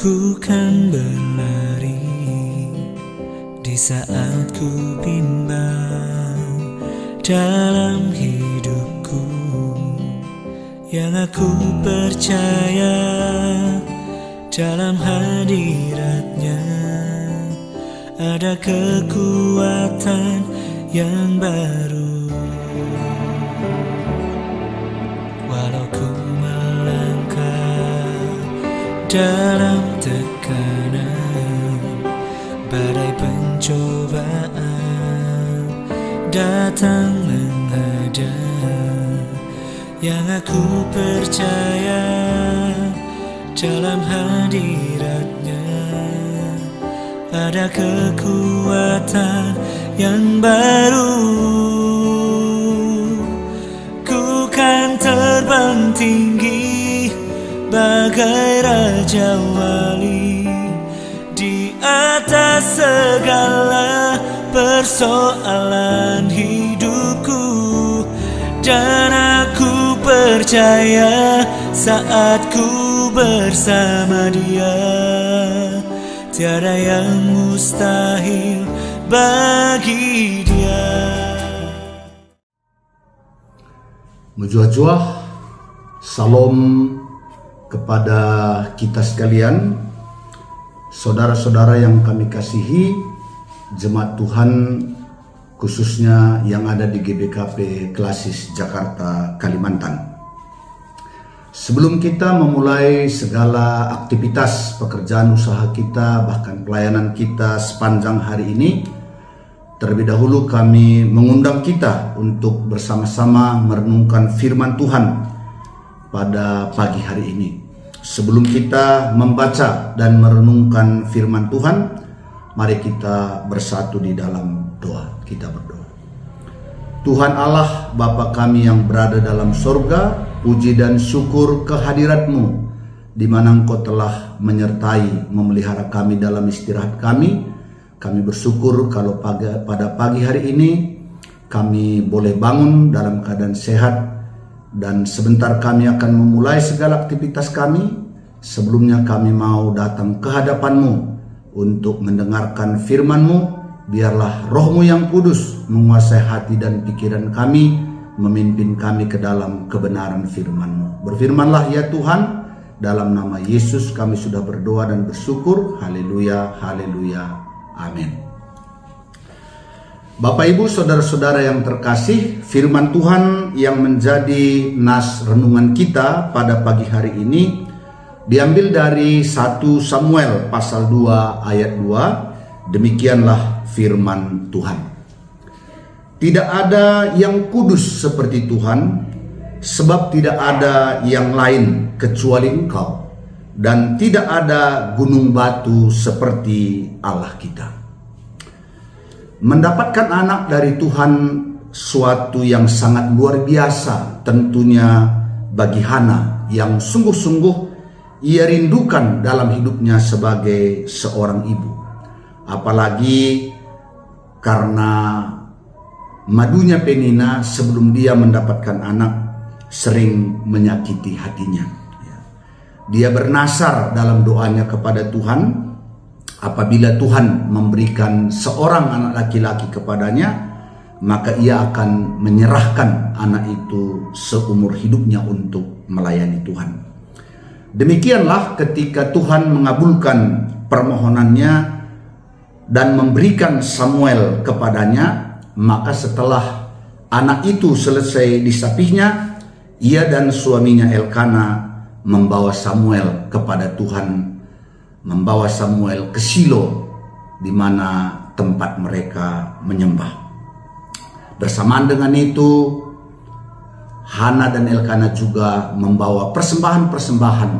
Ku kan berlari di saat ku bimbang dalam hidupku, yang aku percaya dalam hadiratnya ada kekuatan yang baru. Walau ku melangkah dalam tekanan, badai pencobaan datang menghadang, yang aku percaya dalam hadiratnya ada kekuatan yang baru. Ku kan terbang tinggi bagai raja wali di atas segala persoalan hidupku, dan aku percaya saat ku bersama Dia tiada yang mustahil bagi Dia. Mujua-jua, salam kepada kita sekalian, saudara-saudara yang kami kasihi, jemaat Tuhan khususnya yang ada di GBKP Klasis Jakarta, Kalimantan. Sebelum kita memulai segala aktivitas pekerjaan usaha kita, bahkan pelayanan kita sepanjang hari ini, terlebih dahulu kami mengundang kita untuk bersama-sama merenungkan firman Tuhan pada pagi hari ini. Sebelum kita membaca dan merenungkan firman Tuhan, mari kita bersatu di dalam doa. Kita berdoa. Tuhan Allah, Bapa kami yang berada dalam sorga, puji dan syukur kehadirat-Mu, di mana Engkau telah menyertai, memelihara kami dalam istirahat kami. Kami bersyukur kalau pada pagi hari ini kami boleh bangun dalam keadaan sehat, dan sebentar kami akan memulai segala aktivitas kami. Sebelumnya kami mau datang ke hadapan-Mu untuk mendengarkan firman-Mu. Biarlah Roh-Mu yang kudus menguasai hati dan pikiran kami, memimpin kami ke dalam kebenaran firman-Mu. Berfirmanlah ya Tuhan, dalam nama Yesus kami sudah berdoa dan bersyukur. Haleluya, haleluya, amin. Bapak Ibu saudara-saudara yang terkasih, firman Tuhan yang menjadi nas renungan kita pada pagi hari ini diambil dari 1 Samuel pasal 2 ayat 2. Demikianlah firman Tuhan. Tidak ada yang kudus seperti Tuhan, sebab tidak ada yang lain kecuali Engkau, dan tidak ada gunung batu seperti Allah kita. Mendapatkan anak dari Tuhan suatu yang sangat luar biasa tentunya bagi Hana, yang sungguh-sungguh ia rindukan dalam hidupnya sebagai seorang ibu. Apalagi karena madunya Penina sebelum dia mendapatkan anak sering menyakiti hatinya. Dia bernasar dalam doanya kepada Tuhan, apabila Tuhan memberikan seorang anak laki-laki kepadanya, maka ia akan menyerahkan anak itu seumur hidupnya untuk melayani Tuhan. Demikianlah ketika Tuhan mengabulkan permohonannya dan memberikan Samuel kepadanya, maka setelah anak itu selesai disapihnya, ia dan suaminya Elkana membawa Samuel kepada Tuhan, membawa Samuel ke Shilo, di mana tempat mereka menyembah. Bersamaan dengan itu, Hana dan Elkana juga membawa persembahan-persembahan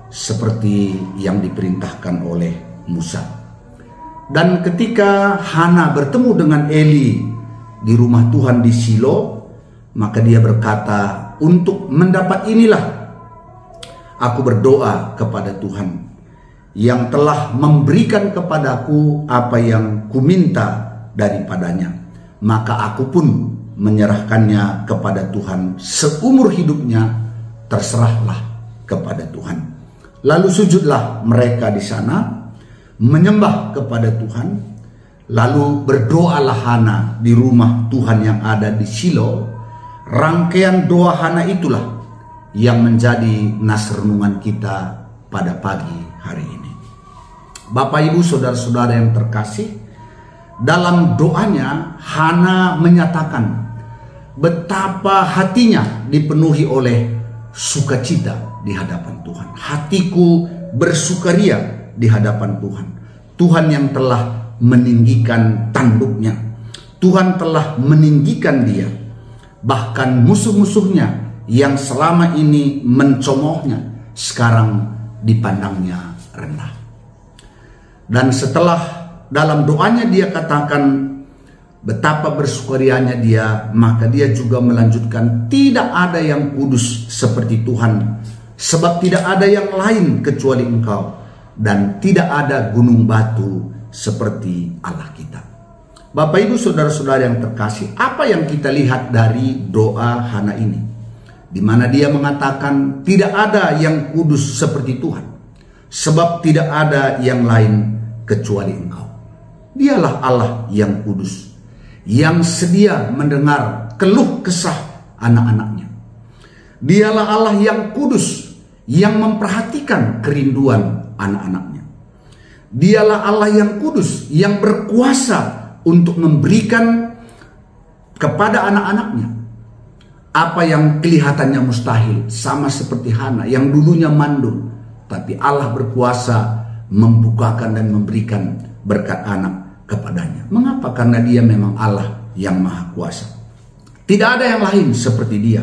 seperti yang diperintahkan oleh Musa. Dan ketika Hana bertemu dengan Eli di rumah Tuhan di Shilo, maka dia berkata, untuk mendapat inilah aku berdoa kepada Tuhan yang telah memberikan kepadaku apa yang kuminta daripadanya, maka aku pun menyerahkannya kepada Tuhan seumur hidupnya, terserahlah kepada Tuhan. Lalu sujudlah mereka di sana, menyembah kepada Tuhan. Lalu berdoalah Hana di rumah Tuhan yang ada di Shilo. Rangkaian doa Hana itulah yang menjadi nas renungan kita pada pagi hari ini. Bapak, Ibu, saudara-saudara yang terkasih, dalam doanya Hana menyatakan betapa hatinya dipenuhi oleh sukacita di hadapan Tuhan. Hatiku bersukaria di hadapan Tuhan. Tuhan yang telah meninggikan tanduknya. Tuhan telah meninggikan dia. Bahkan musuh-musuhnya yang selama ini mencemoohnya sekarang dipandangnya rendah. Dan setelah dalam doanya dia katakan betapa bersukarianya dia, maka dia juga melanjutkan, tidak ada yang kudus seperti Tuhan, sebab tidak ada yang lain kecuali Engkau, dan tidak ada gunung batu seperti Allah kita. Bapak, Ibu, saudara-saudara yang terkasih, apa yang kita lihat dari doa Hana ini? Di mana dia mengatakan tidak ada yang kudus seperti Tuhan, sebab tidak ada yang lain kecuali Engkau. Dialah Allah yang kudus, yang sedia mendengar keluh kesah anak-anaknya. Dialah Allah yang kudus, yang memperhatikan kerinduan anak-anaknya. Dialah Allah yang kudus, yang berkuasa untuk memberikan kepada anak-anaknya apa yang kelihatannya mustahil, sama seperti Hana yang dulunya mandul, tapi Allah berkuasa membukakan dan memberikan berkat anak kepadanya. Mengapa? Karena dia memang Allah yang maha kuasa. Tidak ada yang lain seperti dia.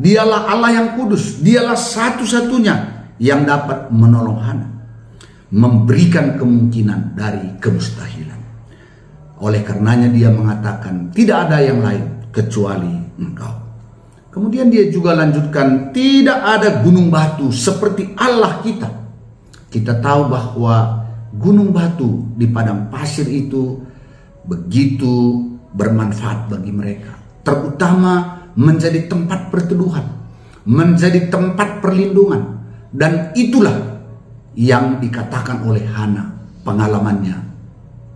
Dialah Allah yang kudus. Dialah satu-satunya yang dapat menolong Hana, memberikan kemungkinan dari kemustahilan. Oleh karenanya dia mengatakan tidak ada yang lain kecuali Engkau. Kemudian dia juga lanjutkan, tidak ada gunung batu seperti Allah kita. Kita tahu bahwa gunung batu di padang pasir itu begitu bermanfaat bagi mereka, terutama menjadi tempat perteduhan, menjadi tempat perlindungan. Dan itulah yang dikatakan oleh Hana pengalamannya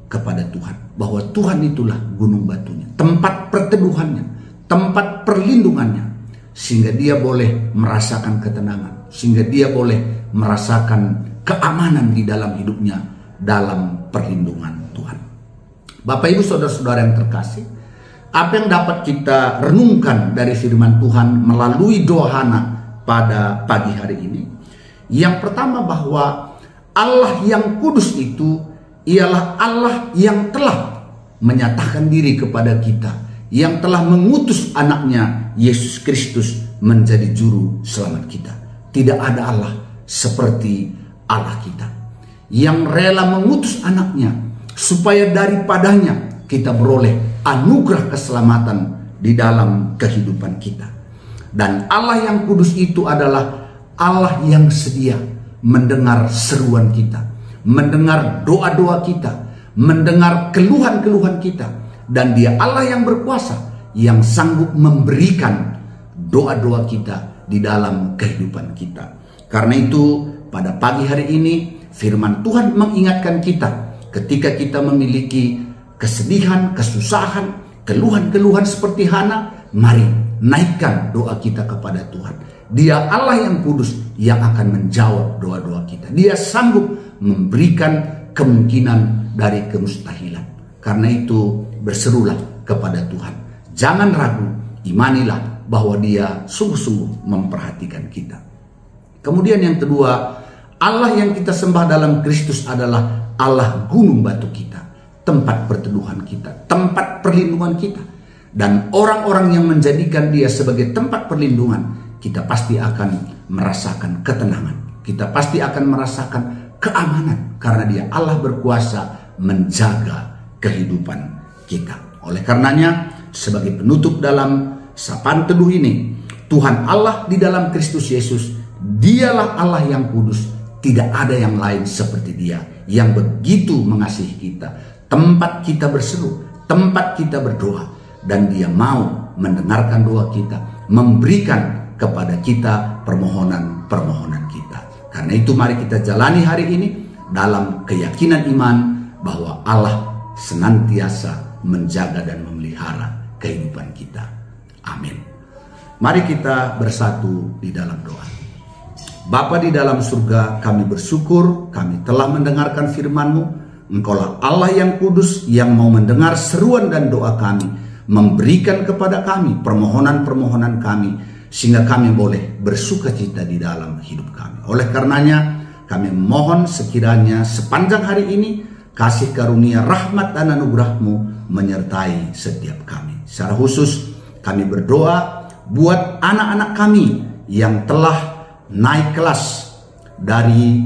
kepada Tuhan, bahwa Tuhan itulah gunung batunya, tempat perteduhannya, tempat perlindungannya, sehingga dia boleh merasakan ketenangan, sehingga dia boleh merasakan keamanan di dalam hidupnya dalam perlindungan Tuhan. Bapak, Ibu, saudara-saudara yang terkasih, apa yang dapat kita renungkan dari firman Tuhan melalui doa Hana pada pagi hari ini? Yang pertama, bahwa Allah yang kudus itu ialah Allah yang telah menyatakan diri kepada kita, yang telah mengutus anaknya Yesus Kristus menjadi juru selamat kita. Tidak ada Allah seperti Allah kita, yang rela mengutus anaknya supaya daripadanya kita beroleh anugerah keselamatan di dalam kehidupan kita. Dan Allah yang kudus itu adalah Allah yang sedia mendengar seruan kita, mendengar doa-doa kita, mendengar keluhan-keluhan kita. Dan dia Allah yang berkuasa, yang sanggup memberikan doa-doa kita di dalam kehidupan kita. Karena itu pada pagi hari ini firman Tuhan mengingatkan kita, ketika kita memiliki kesedihan, kesusahan, keluhan-keluhan seperti Hana, mari naikkan doa kita kepada Tuhan. Dia Allah yang kudus yang akan menjawab doa-doa kita. Dia sanggup memberikan kemungkinan dari kemustahilan. Karena itu berserulah kepada Tuhan. Jangan ragu, imanilah bahwa dia sungguh-sungguh memperhatikan kita. Kemudian yang kedua, Allah yang kita sembah dalam Kristus adalah Allah gunung batu kita, tempat perteduhan kita, tempat perlindungan kita. Dan orang-orang yang menjadikan dia sebagai tempat perlindungan, kita pasti akan merasakan ketenangan. Kita pasti akan merasakan keamanan, karena dia Allah berkuasa menjaga kehidupan kita. Oleh karenanya, sebagai penutup dalam sapaan teduh ini, Tuhan Allah di dalam Kristus Yesus, dialah Allah yang kudus. Tidak ada yang lain seperti dia, yang begitu mengasihi kita, tempat kita berseru, tempat kita berdoa. Dan dia mau mendengarkan doa kita, memberikan kepada kita permohonan-permohonan kita. Karena itu mari kita jalani hari ini dalam keyakinan iman bahwa Allah senantiasa menjaga dan memelihara kehidupan kita. Amin. Mari kita bersatu di dalam doa. Bapa di dalam surga, kami bersyukur kami telah mendengarkan firman-Mu. Engkaulah Allah yang kudus yang mau mendengar seruan dan doa kami, memberikan kepada kami permohonan-permohonan kami, sehingga kami boleh bersukacita di dalam hidup kami. Oleh karenanya kami mohon sekiranya sepanjang hari ini kasih karunia, rahmat dan anugerah-Mu menyertai setiap kami. Secara khusus kami berdoa buat anak-anak kami yang telah naik kelas dari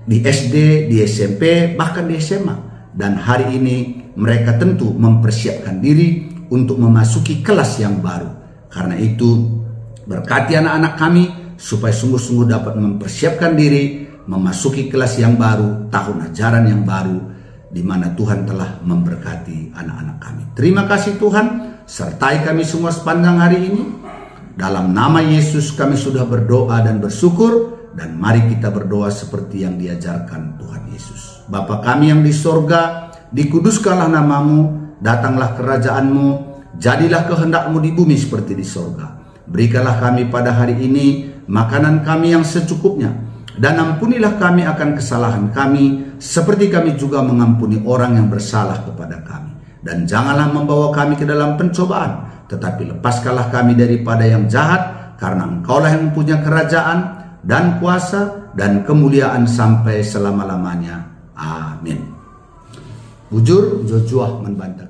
di SD, di SMP, bahkan di SMA. Dan hari ini mereka tentu mempersiapkan diri untuk memasuki kelas yang baru. Karena itu berkati anak-anak kami supaya sungguh-sungguh dapat mempersiapkan diri memasuki kelas yang baru, tahun ajaran yang baru, di mana Tuhan telah memberkati anak-anak kami. Terima kasih Tuhan, sertai kami semua sepanjang hari ini. Dalam nama Yesus kami sudah berdoa dan bersyukur, dan mari kita berdoa seperti yang diajarkan Tuhan Yesus. Bapa kami yang di sorga, dikuduskanlah nama-Mu, datanglah kerajaan-Mu, jadilah kehendak-Mu di bumi seperti di sorga. Berikanlah kami pada hari ini makanan kami yang secukupnya, dan ampunilah kami akan kesalahan kami, seperti kami juga mengampuni orang yang bersalah kepada kami. Dan janganlah membawa kami ke dalam pencobaan, tetapi lepaskanlah kami daripada yang jahat, karena Engkaulah yang mempunyai kerajaan dan kuasa dan kemuliaan sampai selama-lamanya. Amin. Bujur Joshua membantah.